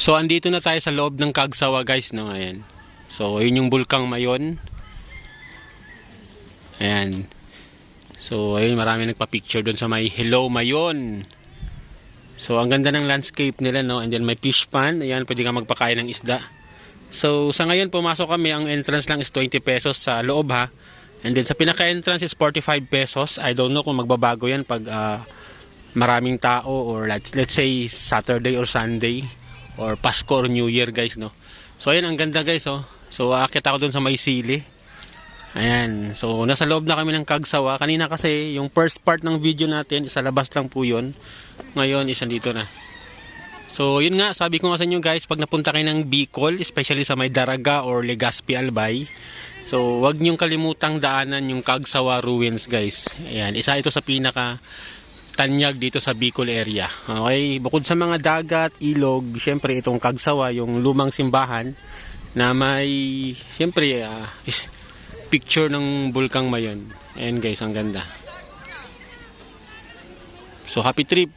So andito na tayo sa loob ng Kagsawa guys, no? Ayan. So ayun yung Bulkang Mayon. Ayan. So ayun, marami nagpa-picture doon sa may Hello Mayon. So ang ganda ng landscape nila, no? And then may fish pond. Ayan, pwede ka magpakain ng isda. So sa ngayon pumasok kami, ang entrance lang is 20 pesos sa loob ha. And then sa pinaka-entrance is 45 pesos. I don't know kung magbabago yan pag maraming tao or let's say Saturday or Sunday or Pasko or New Year guys, no. So ayan, ang ganda guys, oh. So aakyat ako dun sa may sili. Ayan, so nasa loob na kami ng Kagsawa. Kanina kasi yung first part ng video natin sa labas lang po yun. Ngayon is dito na. So yun nga, sabi ko nga sa inyo guys, pag napunta kayo ng Bicol, especially sa may Daraga or Legazpi Albay, so wag niyong kalimutang daanan yung Kagsawa Ruins guys. Ayan, isa ito sa pinaka tanyag dito sa Bicol area. Okay, bukod sa mga dagat, ilog, syempre itong Kagsawa, yung lumang simbahan na may syempre picture ng Bulkang Mayon. Ayan guys, ang ganda. So happy trip.